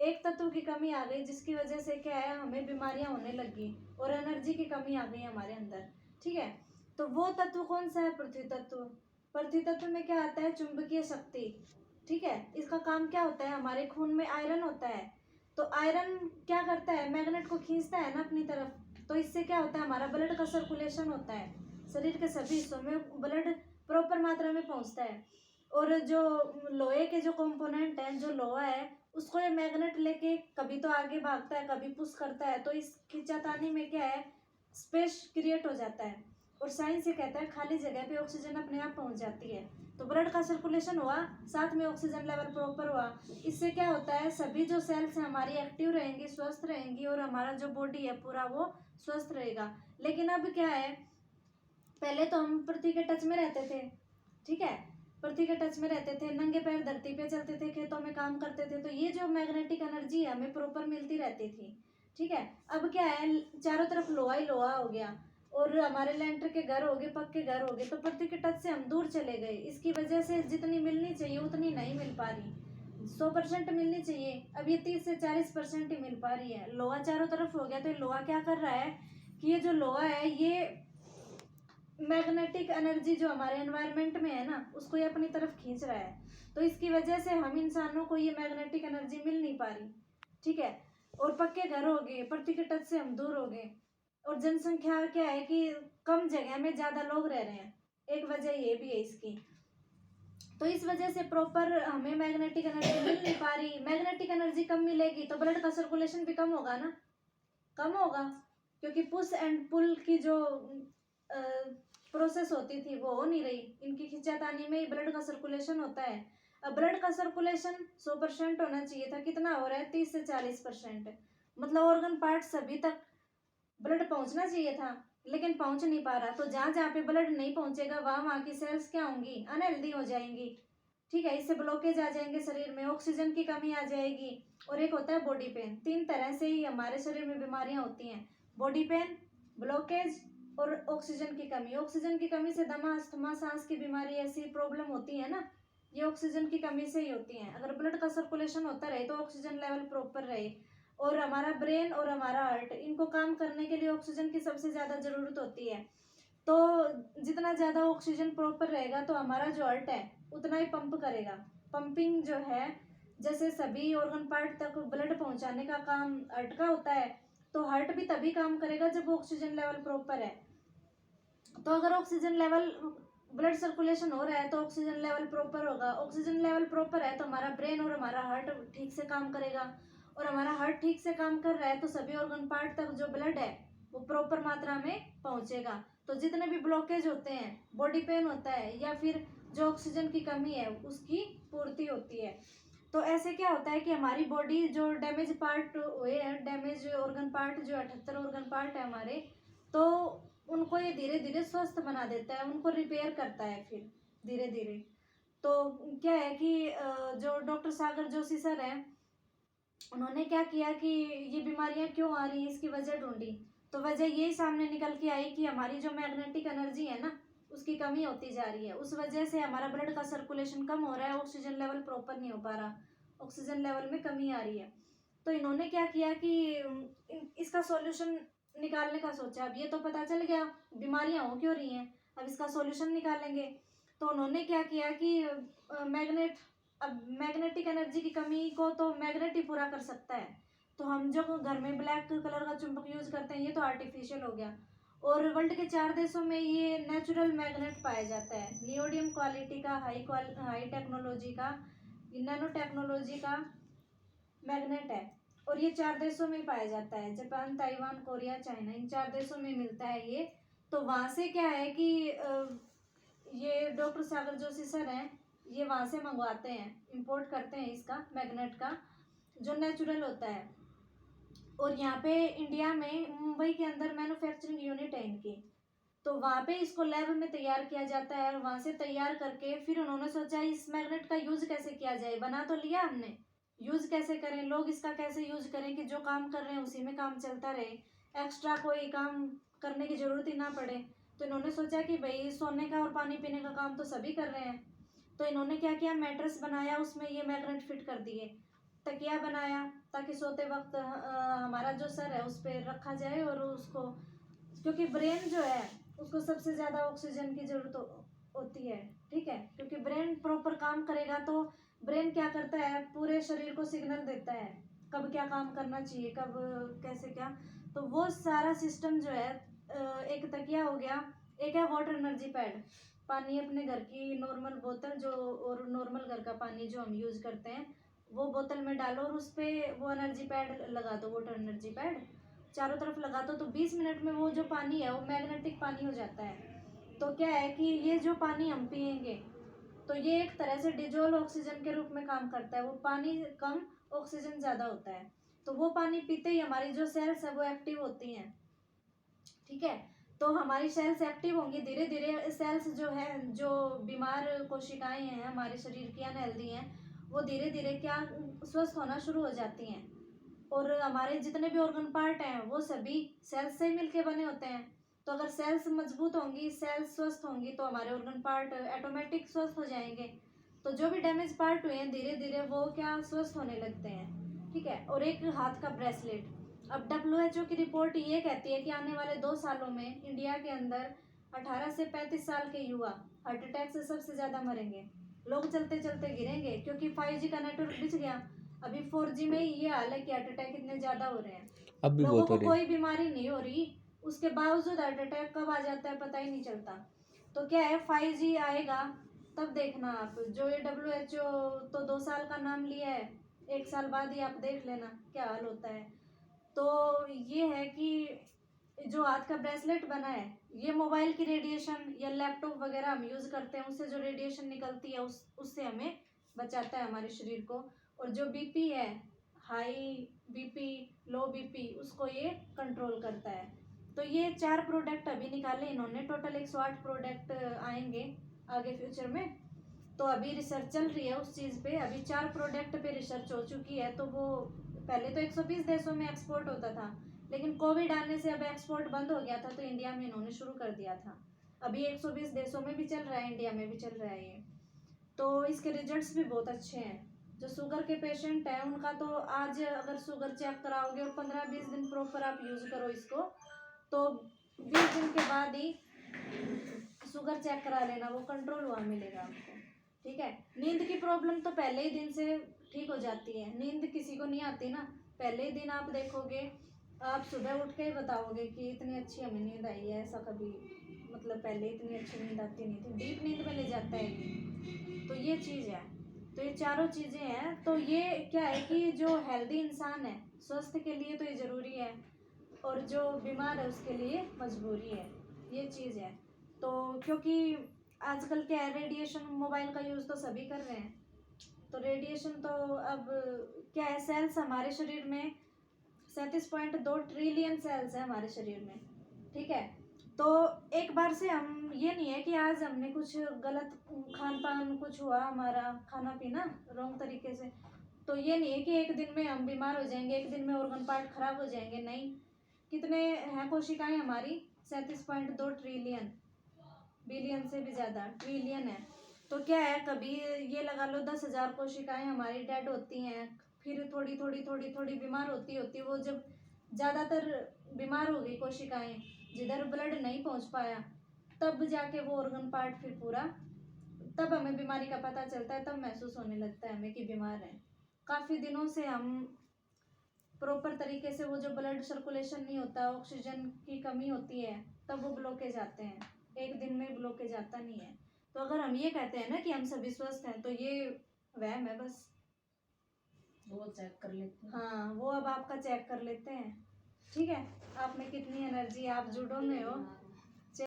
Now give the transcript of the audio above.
एक तत्व की कमी आ गई, जिसकी वजह से क्या है, हमें बीमारियां होने लगी और एनर्जी की कमी आ गई हमारे अंदर। ठीक है, तो वो तत्व कौन सा है? पृथ्वी तत्व। पृथ्वी तत्व में क्या आता है? चुंबकीय शक्ति। ठीक है, इसका काम क्या होता है? हमारे खून में आयरन होता है, तो आयरन क्या करता है? मैग्नेट को खींचता है ना अपनी तरफ। तो इससे क्या होता है? हमारा ब्लड का सर्कुलेशन होता है, शरीर के सभी हिस्सों में ब्लड प्रॉपर मात्रा में पहुंचता है। और जो लोहे के जो कंपोनेंट हैं, जो लोहा है, उसको ये मैग्नेट लेके कभी तो आगे भागता है, कभी पुश करता है। तो इस खिंचातानी में क्या है? स्पेस क्रिएट हो जाता है। और साइंस ये कहता है खाली जगह पे ऑक्सीजन अपने आप पहुंच जाती है। तो ब्लड का सर्कुलेशन हुआ, साथ में ऑक्सीजन लेवल प्रॉपर हुआ। इससे क्या होता है? सभी जो सेल्स हैं हमारी एक्टिव रहेंगी, स्वस्थ रहेंगी, और हमारा जो बॉडी है पूरा वो स्वस्थ रहेगा। लेकिन अब क्या है, पहले तो हम पृथ्वी के टच में रहते थे। ठीक है, पृथ्वी के टच में रहते थे, नंगे पैर धरती पे चलते थे, खेतों में काम करते थे, तो ये जो मैग्नेटिक एनर्जी है हमें प्रॉपर मिलती रहती थी। ठीक है, अब क्या है, चारों तरफ लोहा ही लोहा हो गया, और हमारे लेंटर के घर हो गए, पक्के घर हो गए, तो पृथ्वी के टच से हम दूर चले गए। इसकी वजह से जितनी मिलनी चाहिए उतनी नहीं मिल पा रही। 100% मिलनी चाहिए, अब ये 30 से 40% ही मिल पा रही है। लोहा चारों तरफ हो गया, तो ये लोहा क्या कर रहा है कि ये जो लोहा है, ये मैग्नेटिक एनर्जी जो हमारे एनवायरनमेंट में है ना, उसको ये अपनी तरफ खींच रहा है। तो इसकी वजह से हम इंसानों को ये मैग्नेटिक एनर्जी मिल नहीं पा रही। ठीक है, और पक्के घर हो गए, पृथ्वी के टच से हम दूर हो गए, और जनसंख्या क्या है कि कम जगह में ज्यादा लोग रह रहे हैं। एक वजह ये भी है इसकी। तो इस वजह से प्रॉपर हमें मैग्नेटिक एनर्जी मिल नहीं पा रही। मैग्नेटिक एनर्जी कम मिलेगी तो ब्लड का सर्कुलेशन भी कम होगा ना, कम होगा, क्योंकि पुश एंड पुल की जो प्रोसेस होती थी वो हो नहीं रही। इनकी खिंचातानी में ब्लड का सर्कुलेशन होता है। अब ब्लड का सर्कुलेशन 100% होना चाहिए था, कितना हो रहा है? 30 से 40%। मतलब ऑर्गन पार्ट सभी तक ब्लड पहुंचना चाहिए था, लेकिन पहुंच नहीं पा रहा। तो जहाँ जहाँ पे ब्लड नहीं पहुंचेगा वहाँ वहाँ की सेल्स क्या होंगी? अनहेल्दी हो जाएंगी। ठीक है, इससे ब्लॉकेज आ जाएंगे शरीर में, ऑक्सीजन की कमी आ जाएगी। और एक होता है बॉडी पेन। 3 तरह से ही हमारे शरीर में बीमारियां होती हैं: बॉडी पेन, ब्लॉकेज, और ऑक्सीजन की कमी। ऑक्सीजन की कमी से दमा, अस्थमा, सांस की बीमारी, ऐसी प्रॉब्लम होती है ना, ये ऑक्सीजन की कमी से ही होती हैं। अगर ब्लड का सर्कुलेशन होता रहे तो ऑक्सीजन लेवल प्रॉपर रहे, और हमारा ब्रेन और हमारा हार्ट, इनको काम करने के लिए ऑक्सीजन की सबसे ज़्यादा ज़रूरत होती है। तो जितना ज़्यादा ऑक्सीजन प्रॉपर रहेगा तो हमारा जो हार्ट है उतना ही पंप करेगा। पंपिंग जो है, जैसे सभी ऑर्गन पार्ट तक ब्लड पहुंचाने का काम हार्ट का होता है, तो हार्ट भी तभी काम करेगा जब ऑक्सीजन लेवल प्रॉपर है। तो अगर ऑक्सीजन लेवल, ब्लड सर्कुलेशन हो रहा है तो ऑक्सीजन लेवल प्रॉपर होगा। ऑक्सीजन लेवल प्रॉपर है तो हमारा ब्रेन और हमारा हार्ट ठीक से काम करेगा, और हमारा हार्ट ठीक से काम कर रहा है तो सभी ऑर्गन पार्ट तक जो ब्लड है वो प्रॉपर मात्रा में पहुंचेगा। तो जितने भी ब्लॉकेज होते हैं, बॉडी पेन होता है, या फिर जो ऑक्सीजन की कमी है उसकी पूर्ति होती है। तो ऐसे क्या होता है कि हमारी बॉडी जो डैमेज पार्ट हुए हैं, डैमेज ऑर्गन पार्ट, जो 78 ऑर्गन पार्ट है हमारे, तो उनको ये धीरे धीरे स्वस्थ बना देता है, उनको रिपेयर करता है फिर धीरे धीरे। तो क्या है कि जो डॉक्टर सागर जोशी सर हैं, उन्होंने क्या किया कि ये बीमारियां क्यों आ रही हैं, इसकी वजह ढूंढी। तो वजह यही सामने निकल के आई कि हमारी जो मैग्नेटिक एनर्जी है ना, उसकी कमी होती जा रही है। उस वजह से हमारा ब्लड का सर्कुलेशन कम हो रहा है, ऑक्सीजन लेवल प्रॉपर नहीं हो पा रहा, ऑक्सीजन लेवल में कमी आ रही है। तो इन्होंने क्या किया कि इसका सॉल्यूशन निकालने का सोचा। अब ये तो पता चल गया बीमारियां हो क्यों रही हैं, अब इसका सॉल्यूशन निकालेंगे। तो उन्होंने क्या किया कि मैग्नेट, अब मैग्नेटिक एनर्जी की कमी को तो मैग्नेट ही पूरा कर सकता है। तो हम जो घर में ब्लैक कलर का चुंबक यूज करते हैं ये तो आर्टिफिशियल हो गया, और वर्ल्ड के 4 देशों में ये नेचुरल मैग्नेट पाया जाता है। नियोडियम क्वालिटी का, हाई टेक्नोलॉजी का, नैनो टेक्नोलॉजी का मैग्नेट है, और ये 4 देशों में पाया जाता है: जापान, ताइवान, कोरिया, चाइना, इन 4 देशों में मिलता है ये। तो वहाँ से क्या है कि ये डॉक्टर सागर जोशी सर हैं, ये वहाँ से मंगवाते हैं, इंपोर्ट करते हैं इसका मैग्नेट का, जो नेचुरल होता है। और यहाँ पे इंडिया में मुंबई के अंदर मैन्युफैक्चरिंग यूनिट है इनकी। तो वहाँ पे इसको लैब में तैयार किया जाता है, और वहाँ से तैयार करके फिर उन्होंने सोचा इस मैग्नेट का यूज कैसे किया जाए। बना तो लिया हमने, यूज कैसे करें, लोग इसका कैसे यूज करें कि जो काम कर रहे हैं उसी में काम चलता रहे, एक्स्ट्रा कोई काम करने की जरूरत ही ना पड़े। तो इन्होंने सोचा कि भाई सोने का और पानी पीने का काम तो सभी कर रहे हैं, तो इन्होंने क्या किया, मैट्रेस बनाया, उसमें ये मैग्नेट फिट कर दिए। तकिया बनाया ताकि सोते वक्त हमारा जो सर है उस पर रखा जाए और उसको, क्योंकि ब्रेन जो है उसको सबसे ज़्यादा ऑक्सीजन की ज़रूरत होती है। ठीक है, क्योंकि ब्रेन प्रॉपर काम करेगा तो ब्रेन क्या करता है, पूरे शरीर को सिग्नल देता है कब क्या काम करना चाहिए, कब कैसे क्या। तो वो सारा सिस्टम जो है, एक तकिया हो गया, एक है वाटर एनर्जी पैड, पानी अपने घर की नॉर्मल बोतल जो, और नॉर्मल घर का पानी जो हम यूज़ करते हैं वो बोतल में डालो और उस पर वो एनर्जी पैड लगा दो, वाटर एनर्जी पैड चारों तरफ लगा दो, तो 20 मिनट में वो जो पानी है वो मैग्नेटिक पानी हो जाता है। तो क्या है कि ये जो पानी हम पियेंगे तो ये एक तरह से डिजोल्व ऑक्सीजन के रूप में काम करता है, वो पानी कम ऑक्सीजन ज़्यादा होता है। तो वो पानी पीते ही हमारी जो सेल्स है वो एक्टिव होती हैं। ठीक है, तो हमारी सेल्स एक्टिव होंगी, धीरे धीरे सेल्स जो है, जो बीमार कोशिकाएं हैं हमारे शरीर की अनहेल्दी हैं, वो धीरे धीरे क्या स्वस्थ होना शुरू हो जाती हैं। और हमारे जितने भी ऑर्गन पार्ट हैं वो सभी सेल्स से ही मिलके बने होते हैं। तो अगर सेल्स मजबूत होंगी, सेल्स स्वस्थ होंगी, तो हमारे ऑर्गन पार्ट ऑटोमेटिक स्वस्थ हो जाएंगे। तो जो भी डैमेज पार्ट हुए हैं धीरे धीरे वो क्या स्वस्थ होने लगते हैं। ठीक है, और एक हाथ का ब्रेसलेट, अब WHO की रिपोर्ट ये कहती है कि आने वाले 2 सालों में इंडिया के अंदर 18 से 35 साल के युवा हार्ट अटैक से सबसे ज़्यादा मरेंगे। लोग चलते चलते गिरेंगे क्योंकि 5G का नेटवर्क बिछ गया। अभी 4G में ही ये हाल है कि हार्ट अटैक इतने ज़्यादा हो रहे हैं, अब भी लोगों बहुत हो को रहे कोई बीमारी नहीं हो रही, उसके बावजूद हार्ट अटैक कब आ जाता है पता ही नहीं चलता। तो क्या है, 5G आएगा तब देखना आप, जो ये WHO तो 2 साल का नाम लिया है, 1 साल बाद ही आप देख लेना क्या हाल होता है। तो ये है कि जो हाथ का ब्रेसलेट बना है, ये मोबाइल की रेडिएशन या लैपटॉप वगैरह हम यूज़ करते हैं उससे जो रेडिएशन निकलती है उससे हमें बचाता है हमारे शरीर को। और जो बीपी है, हाई बीपी, लो बीपी, उसको ये कंट्रोल करता है। तो ये 4 प्रोडक्ट अभी निकाले इन्होंने, टोटल 108 प्रोडक्ट आएंगे आगे फ्यूचर में। तो अभी रिसर्च चल रही है उस चीज़ पे, अभी 4 प्रोडक्ट पे रिसर्च हो चुकी है। तो वो पहले तो 120 देशों में एक्सपोर्ट होता था, लेकिन कोविड आने से अब एक्सपोर्ट बंद हो गया था, तो इंडिया में इन्होंने शुरू कर दिया था। अभी 120 देशों में भी चल रहा है, इंडिया में भी चल रहा है ये। तो इसके रिजल्ट्स भी बहुत अच्छे हैं। जो शुगर के पेशेंट हैं उनका तो आज अगर शुगर चेक कराओगे और 15-20 दिन प्रॉपर आप यूज़ करो इसको, तो 20 दिन के बाद ही शुगर चेक करा लेना, वो कंट्रोल हुआ मिलेगा आपको। ठीक है, नींद की प्रॉब्लम तो पहले ही दिन से ठीक हो जाती है, नींद किसी को नहीं आती ना, पहले ही दिन आप देखोगे, आप सुबह उठ के ही बताओगे कि इतनी अच्छी हमें नींद आई है, ऐसा कभी मतलब पहले इतनी अच्छी नींद आती नहीं थी, डीप नींद में ले जाता है ये। तो ये चीज़ है, तो ये चारों चीज़ें हैं। तो ये क्या है कि जो हेल्दी इंसान है स्वास्थ्य के लिए तो ये ज़रूरी है, और जो बीमार है उसके लिए मजबूरी है, ये चीज़ है। तो क्योंकि आजकल क्या है, रेडिएशन, मोबाइल का यूज़ तो सभी कर रहे हैं, तो रेडिएशन तो अब क्या है, सेल्स हमारे शरीर में 37.2 ट्रिलियन सेल्स है हमारे शरीर में। ठीक है, तो एक बार से हम, ये नहीं है कि आज हमने कुछ गलत खान पान, कुछ हुआ हमारा खाना पीना रॉन्ग तरीके से, तो ये नहीं है कि एक दिन में हम बीमार हो जाएंगे, एक दिन में ऑर्गन पार्ट खराब हो जाएंगे, नहीं। कितने हैं कोशिकाएं हमारी, 37.2 ट्रिलियन, बिलियन से भी ज़्यादा, ट्रिलियन है। तो क्या है, कभी ये लगा लो 10,000 कोशिकाएं हमारी डेड होती हैं, फिर थोड़ी थोड़ी थोड़ी थोड़ी बीमार होती होती, वो जब ज़्यादातर बीमार हो गई कोशिकाएं, जिधर ब्लड नहीं पहुंच पाया, तब जाके वो ऑर्गन पार्ट फिर पूरा, तब हमें बीमारी का पता चलता है, तब महसूस होने लगता है हमें कि बीमार हैं। काफ़ी दिनों से हम प्रॉपर तरीके से, वो जो ब्लड सर्कुलेशन नहीं होता, ऑक्सीजन की कमी होती है, तब वो ब्लॉकेज आते हैं, एक दिन में ब्लॉकेज आता नहीं है। तो अगर हम ये कहते हैं ना कि हम सभी स्वस्थ हैं, तो ये वहम है बस। वो चेक कर लेते हैं, हाँ, वो अब आपका चेक कर लेते हैं। ठीक है, आप में कितनी एनर्जी, आप जुडो में हो,